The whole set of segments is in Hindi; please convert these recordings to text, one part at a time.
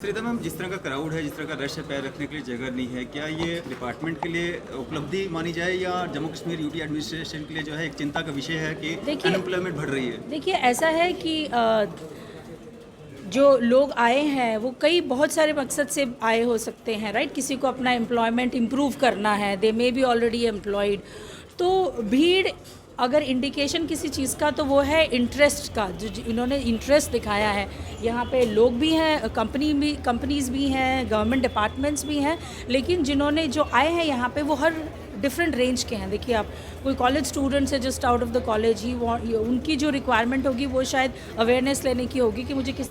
श्रीता मैम, जिस तरह का क्राउड है, जिस तरह का रश है, पैर रखने के लिए जगह नहीं है, क्या ये डिपार्टमेंट के लिए उपलब्धि मानी जाए या जम्मू कश्मीर यूटी एडमिनिस्ट्रेशन के लिए जो है एक चिंता का विषय है कि अनएम्प्लॉयमेंट बढ़ रही है? देखिए ऐसा है कि जो लोग आए हैं वो कई बहुत सारे मकसद से आए हो सकते हैं, राइट। किसी को अपना एम्प्लॉयमेंट इम्प्रूव करना है, दे मे बी ऑलरेडी एम्प्लॉयड। तो भीड़ अगर इंडिकेशन किसी चीज़ का तो वो है इंटरेस्ट का, जो इन्होंने इंटरेस्ट दिखाया है। यहाँ पे लोग भी हैं, कंपनीज़ भी हैं, गवर्नमेंट डिपार्टमेंट्स भी हैं, लेकिन जिन्होंने जो आए हैं यहाँ पे वो हर डिफरेंट रेंज के हैं। देखिए आप, कोई कॉलेज स्टूडेंट्स है just out of the college, ही उनकी जो रिक्वायरमेंट होगी वो शायद अवेयरनेस लेने की होगी कि मुझे किस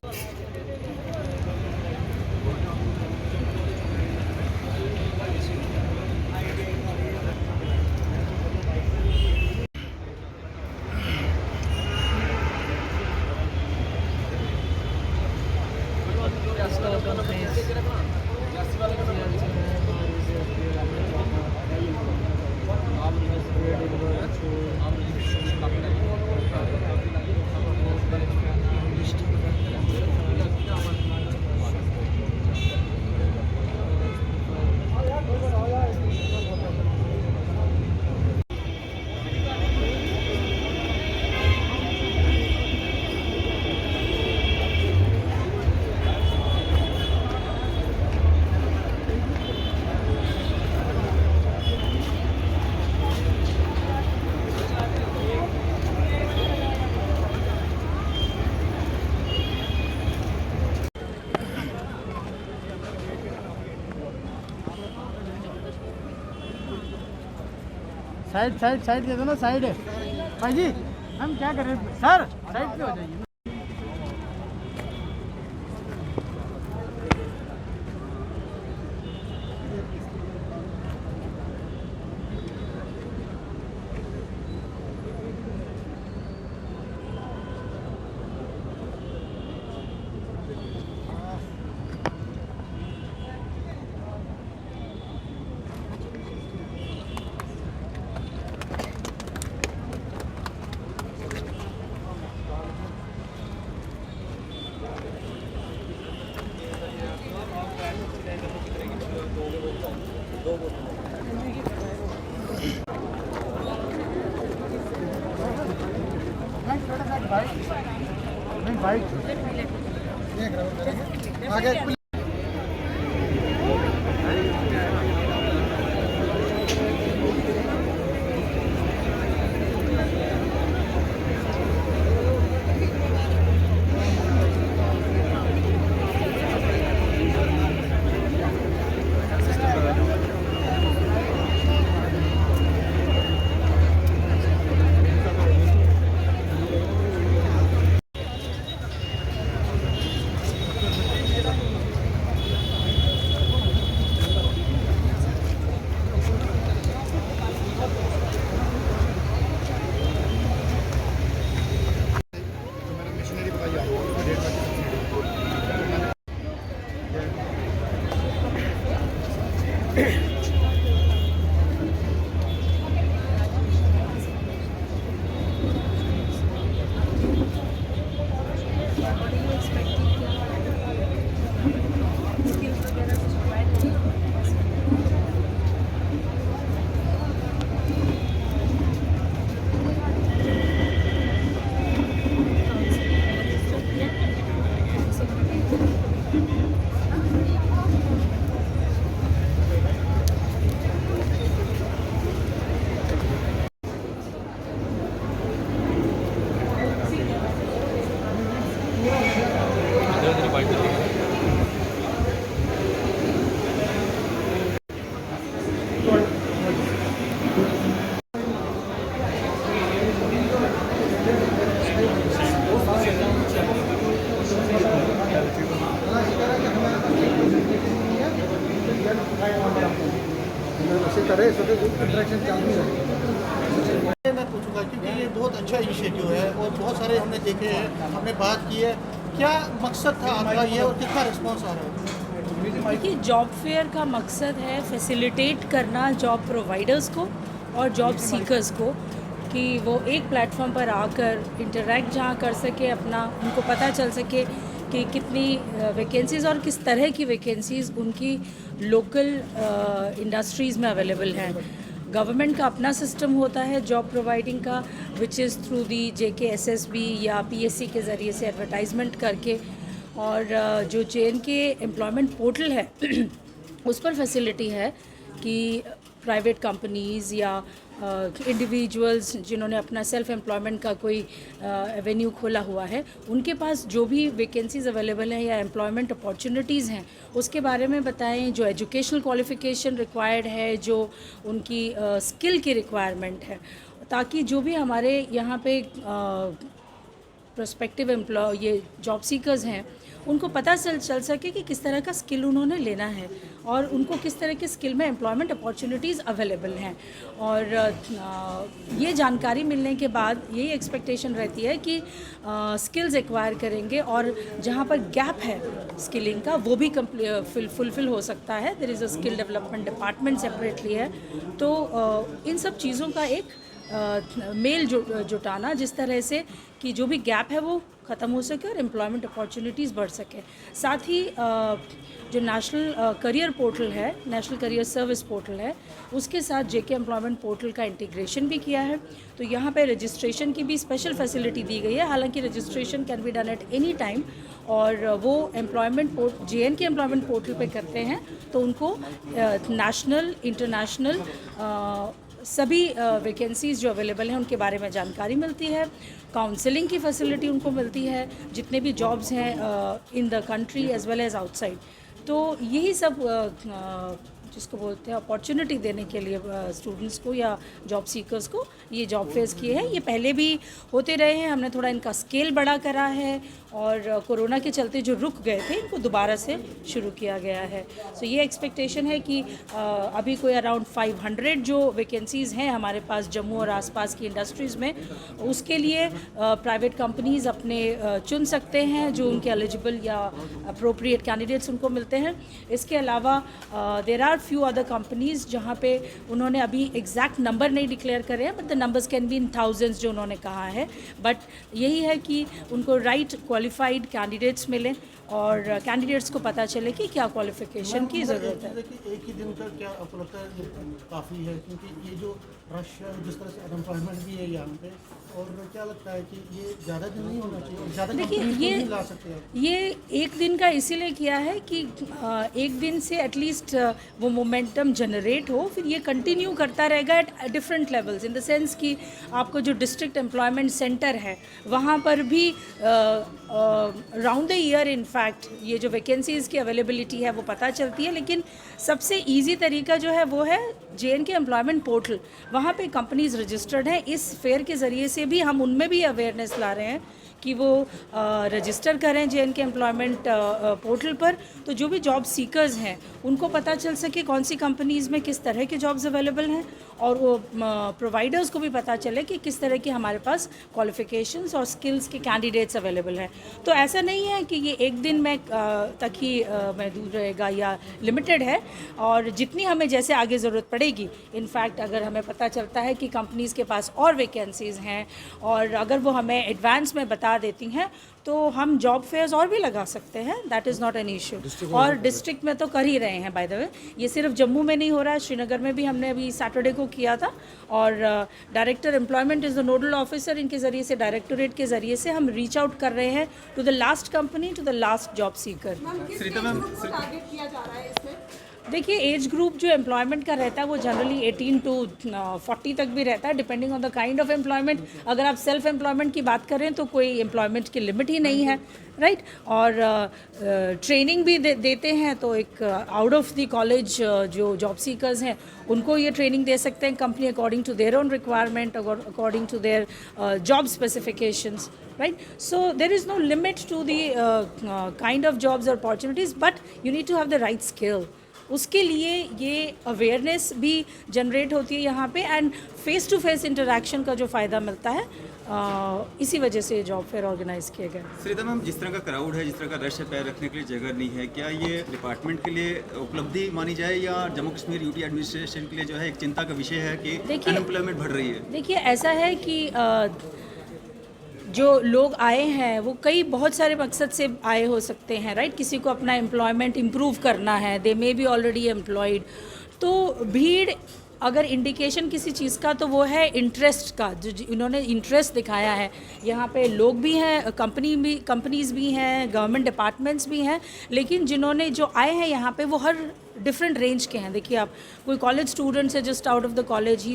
साइड दे दो ना, साइड है भाई जी। हम क्या करें सर, साइड पे हो जाइए। बाइक आगे इंटरेक्शन चालू है। मैं पूछूंगा क्योंकि ये बहुत अच्छा इनिशिएटिव है और बहुत सारे हमने देखे हैं, हमने बात की है। क्या मकसद था आपका ये और कितना रिस्पॉन्स आ रहा है? देखिए, जॉब फेयर का मकसद है फैसिलिटेट करना जॉब प्रोवाइडर्स को और जॉब सीकर्स को, कि वो एक प्लेटफॉर्म पर आकर इंटरेक्ट जहाँ कर सके, अपना उनको पता चल सके कि कितनी वैकेंसीज़ और किस तरह की वैकेंसीज़ उनकी लोकल इंडस्ट्रीज़ में अवेलेबल हैं। गवर्नमेंट का अपना सिस्टम होता है जॉब प्रोवाइडिंग का, which is through the JKSSB या PSC के ज़रिए से एडवर्टाइजमेंट करके, और जो JNK एम्प्लॉयमेंट पोर्टल है उस पर फैसिलिटी है कि प्राइवेट कंपनीज़ या इंडिविजुअल्स जिन्होंने अपना सेल्फ एम्प्लॉयमेंट का कोई एवेन्यू खोला हुआ है, उनके पास जो भी वैकेंसीज़ अवेलेबल हैं या एम्प्लॉयमेंट अपॉर्चुनिटीज़ हैं उसके बारे में बताएं, जो एजुकेशनल क्वालिफ़िकेशन रिक्वायर्ड है, जो उनकी स्किल की रिक्वायरमेंट है, ताकि जो भी हमारे यहाँ पे प्रोस्पेक्टिव ये जॉब सीकर्स हैं उनको पता चल सके कि किस तरह का स्किल उन्होंने लेना है और उनको किस तरह के स्किल में एम्प्लॉयमेंट अपॉर्चुनिटीज़ अवेलेबल हैं। और ये जानकारी मिलने के बाद यही एक्सपेक्टेशन रहती है कि स्किल्स एक्वायर करेंगे और जहाँ पर गैप है स्किलिंग का वो भी फुलफिल हो सकता है। There is a skill development department separately है। तो इन सब चीज़ों का एक मेल जुटाना जिस तरह से कि जो भी गैप है वो ख़त्म हो सके और एम्प्लॉयमेंट अपॉर्चुनिटीज़ बढ़ सके। साथ ही जो नेशनल करियर पोर्टल है, नेशनल करियर सर्विस पोर्टल है, उसके साथ JK एम्प्लॉयमेंट पोर्टल का इंटीग्रेशन भी किया है। तो यहाँ पे रजिस्ट्रेशन की भी स्पेशल फैसिलिटी दी गई है। हालांकि registration can be done at any time, और वो JNK एम्प्लॉयमेंट पोर्टल पे करते हैं तो उनको नेशनल इंटरनेशनल सभी वैकेंसीज़ जो अवेलेबल हैं उनके बारे में जानकारी मिलती है। काउंसलिंग की फैसिलिटी उनको मिलती है, जितने भी जॉब्स हैं in the country as well as outside. तो यही सब जिसको बोलते हैं अपॉर्चुनिटी देने के लिए स्टूडेंट्स को या जॉब सीकर्स को ये जॉब फेयर्स किए हैं। ये पहले भी होते रहे हैं, हमने थोड़ा इनका स्केल बड़ा करा है और कोरोना के चलते जो रुक गए थे इनको दोबारा से शुरू किया गया है। सो ये एक्सपेक्टेशन है कि अभी कोई अराउंड 500 जो वैकेंसीज़ हैं हमारे पास जम्मू और आसपास की इंडस्ट्रीज़ में, उसके लिए प्राइवेट कंपनीज़ अपने चुन सकते हैं जो उनके एलिजिबल या अप्रोप्रिएट कैंडिडेट्स उनको मिलते हैं। इसके अलावा there are few other companies जहाँ पे उन्होंने अभी एग्जैक्ट नंबर नहीं डिक्लेयर करे हैं, but the numbers can be in thousands जो उन्होंने कहा है। बट यही है कि उनको राइट क्वालिफाइड कैंडिडेट्स मिलें और कैंडिडेट्स को पता चले कि क्या क्वालिफिकेशन की ज़रूरत है। एक ही दिन का क्या आपको लगता है काफ़ी है, क्योंकि ये जो रश है जिस तरह से अनएम्प्लॉयमेंट भी है यहाँ पे, और क्या लगता है कि ये ज़्यादा दिन नहीं होना चाहिए, ज़्यादा देखिए ये एक दिन का इसीलिए किया है कि एक दिन से एटलीस्ट वो मोमेंटम जनरेट हो, फिर ये कंटिन्यू करता रहेगा at different levels, in the sense कि आपको जो डिस्ट्रिक्ट एम्प्लॉयमेंट सेंटर है वहाँ पर भी राउंड द ईयर इनफैक्ट ये जो वैकेंसीज़ की अवेलेबिलिटी है वो पता चलती है। लेकिन सबसे ईजी तरीका जो है वो है JNK एम्प्लॉयमेंट पोर्टल। वहाँ पे कंपनीज रजिस्टर्ड हैं। इस फेयर के ज़रिए से भी हम उनमें भी अवेयरनेस ला रहे हैं कि वो रजिस्टर करें JNK एम्प्लॉयमेंट पोर्टल पर, तो जो भी जॉब सीकर्स हैं उनको पता चल सके कौन सी कंपनीज़ में किस तरह के जॉब्स अवेलेबल हैं, और वो प्रोवाइडर्स को भी पता चले कि किस तरह की हमारे पास क्वालिफ़िकेशंस और स्किल्स के कैंडिडेट्स अवेलेबल हैं। तो ऐसा नहीं है कि ये एक दिन में तक ही महदूद रहेगा या लिमिटेड है, और जितनी हमें जैसे आगे ज़रूरत पड़ेगी, इनफैक्ट अगर हमें पता चलता है कि कंपनीज़ के पास और वैकेंसीज़ हैं और अगर वो हमें एडवांस में बता देती हैं तो हम जॉब फेयर्स और भी लगा सकते हैं। That is not an issue. और डिस्ट्रिक्ट में तो कर ही रहे हैं, बाय द वे। ये सिर्फ जम्मू में नहीं हो रहा है, श्रीनगर में भी हमने अभी सैटरडे को किया था, और director employment is the nodal officer, इनके ज़रिए से डायरेक्टोरेट के ज़रिए से हम रीच आउट कर रहे हैं to the last company, to the last job seeker. देखिए एज ग्रुप जो एम्प्लॉयमेंट का रहता है वो जनरली 18 to 40 तक भी रहता है, depending on the kind of employment. अगर आप सेल्फ एम्प्लॉयमेंट की बात करें तो कोई एम्प्लॉयमेंट की लिमिट ही नहीं है, राइट। और ट्रेनिंग भी देते हैं, तो एक आउट ऑफ द कॉलेज जो जॉब सीकर्स हैं उनको ये ट्रेनिंग दे सकते हैं company according to their own requirement, according to their job specifications, right? So there is no limit to the kind of jobs or opportunities, but you need to have the right skill. उसके लिए ये अवेयरनेस भी जनरेट होती है यहाँ पे, and face to face interaction का जो फ़ायदा मिलता है, इसी वजह से जॉब फेयर ऑर्गेनाइज किए गए। श्रीता मैम, जिस तरह का क्राउड है, जिस तरह का रश है, पैर रखने के लिए जगह नहीं है, क्या ये डिपार्टमेंट के लिए उपलब्धि मानी जाए या जम्मू कश्मीर यूटी एडमिनिस्ट्रेशन के लिए जो है एक चिंता का विषय है कि अनएम्प्लॉयमेंट बढ़ रही है? देखिए ऐसा है कि जो लोग आए हैं वो कई बहुत सारे मकसद से आए हो सकते हैं, राइट? किसी को अपना एम्प्लॉयमेंट इम्प्रूव करना है, दे मे बी ऑलरेडी एम्प्लॉयड। तो भीड़ अगर इंडिकेशन किसी चीज़ का तो वो है इंटरेस्ट का, जो इन्होंने इंटरेस्ट दिखाया है। यहाँ पे लोग भी हैं, कंपनीज़ भी हैं, गवर्नमेंट डिपार्टमेंट्स भी हैं, लेकिन जिन्होंने जो आए हैं यहाँ पे वो हर डिफरेंट रेंज के हैं। देखिए आप, कोई कॉलेज स्टूडेंट्स है just out of the college,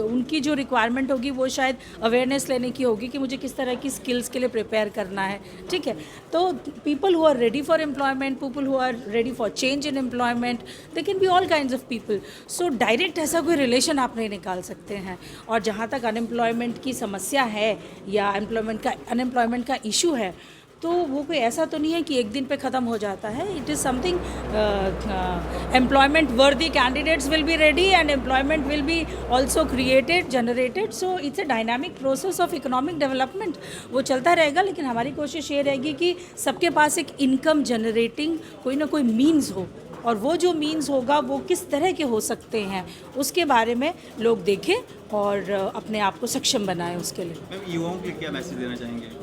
उनकी जो रिक्वायरमेंट होगी वो शायद अवेयरनेस लेने की होगी कि मुझे किस तरह की स्किल्स के लिए प्रिपेयर करना है, ठीक है? तो people who are ready for employment, people who are ready for change in employment, they can be all kinds of people. So direct ऐसा कोई रिलेशन आप नहीं निकाल सकते हैं। और जहाँ तक अनएम्प्लॉयमेंट की समस्या है या अनएम्प्लॉयमेंट का इशू है, तो वो कोई ऐसा तो नहीं है कि एक दिन पे ख़त्म हो जाता है। इट इज़ समथिंग, एम्प्लॉयमेंट वर्दी candidates will be ready and employment will be also created, generated. So it's a dynamic process of economic development, वो चलता रहेगा। लेकिन हमारी कोशिश ये रहेगी कि सबके पास एक इनकम जनरेटिंग कोई ना कोई मीन्स हो, और वो जो मीन्स होगा वो किस तरह के हो सकते हैं उसके बारे में लोग देखें और अपने आप को सक्षम बनाएं उसके लिए। मैम, युवाओं के लिए क्या मैसेज देना चाहेंगे?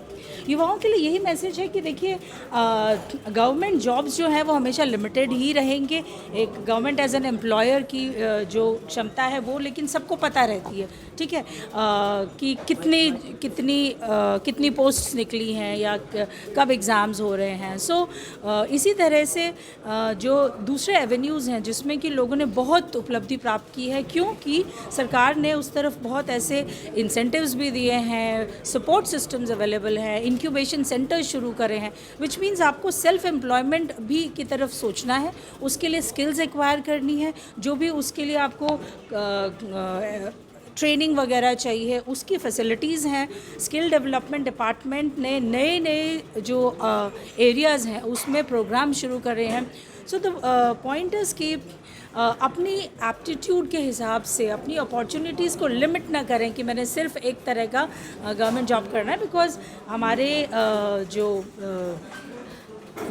युवाओं के लिए यही मैसेज है कि देखिए, गवर्नमेंट जॉब्स जो हैं वो हमेशा लिमिटेड ही रहेंगे। एक गवर्नमेंट एज एन एम्प्लॉयर की जो क्षमता है वो लेकिन सबको पता रहती है, ठीक है, कि कितनी पोस्ट्स निकली हैं या कब एग्ज़ाम्स हो रहे हैं। सो इसी तरह से जो दूसरे एवेन्यूज़ हैं जिसमें कि लोगों ने बहुत उपलब्धि प्राप्त की है, क्योंकि सरकार ने उस तरफ बहुत ऐसे इंसेंटिव्स भी दिए हैं, सपोर्ट सिस्टम्स अवेलेबल हैं, इंक्यूबेशन सेंटर्स शुरू करे हैं, विच मीन्स आपको सेल्फ एम्प्लॉयमेंट भी की तरफ सोचना है, उसके लिए स्किल्स एक्वायर करनी है, जो भी उसके लिए आपको ट्रेनिंग वगैरह चाहिए उसकी फैसिलिटीज़ हैं। स्किल डेवलपमेंट डिपार्टमेंट ने नए जो एरियाज़ हैं उसमें प्रोग्राम शुरू करे हैं। सो द पॉइंट इज़ कि अपनी एप्टीट्यूड के हिसाब से अपनी अपॉर्चुनिटीज़ को लिमिट ना करें कि मैंने सिर्फ एक तरह का गवर्नमेंट जॉब करना है, बिकॉज़ हमारे जो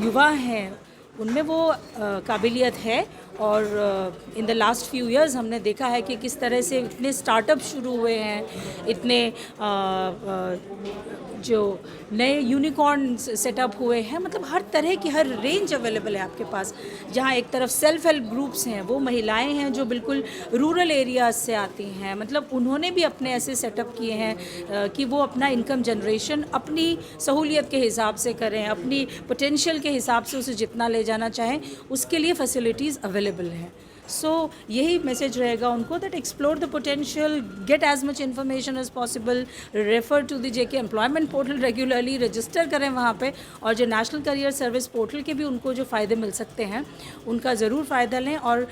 युवा हैं उनमें वो काबिलियत है। और in the last few years हमने देखा है कि किस तरह से इतने स्टार्टअप शुरू हुए हैं, इतने जो नए यूनिकॉर्न सेटअप हुए हैं, मतलब हर तरह की हर रेंज अवेलेबल है आपके पास। जहाँ एक तरफ सेल्फ हेल्प ग्रुप्स हैं, वो महिलाएं हैं जो बिल्कुल रूरल एरियाज से आती हैं, मतलब उन्होंने भी अपने ऐसे सेटअप किए हैं कि वो अपना इनकम जनरेशन अपनी सहूलियत के हिसाब से करें, अपनी पोटेंशियल के हिसाब से उसे जितना ले जाना चाहें उसके लिए फैसिलिटीज़ अवेलेबल हैं। सो यही मैसेज रहेगा उनको, that explore the potential, get as much information as possible, refer to the JK employment portal regularly, register करें वहाँ पे, और जो नेशनल करियर सर्विस पोर्टल के भी उनको जो फ़ायदे मिल सकते हैं उनका ज़रूर फ़ायदा लें। और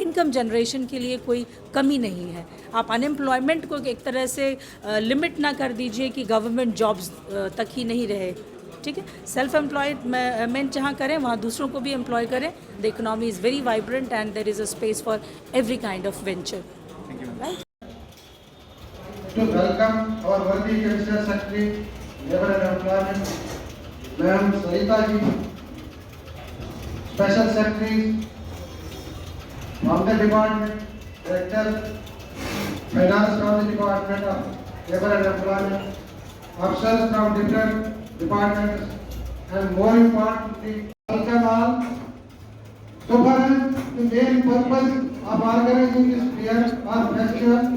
इनकम जनरेशन के लिए कोई कमी नहीं है। आप अनएम्प्लॉयमेंट को एक तरह से लिमिट ना कर दीजिए कि गवर्नमेंट जॉब्स तक ही नहीं रहे, ठीक है? सेल्फ एम्प्लॉयमेंट जहाँ करें वहाँ दूसरों को भी एम्प्लॉय करें। The economy is very vibrant and there is a space for every kind of venture. To welcome our worthy Councillor Secretary, Labour and Employment, Madam Sarita ji, Special Secretary from the Department, Director, Finance from the Department of Labour and Employment, officers from different departments, and more importantly, welcome all. So far as the main purpose of organizing this fair or festival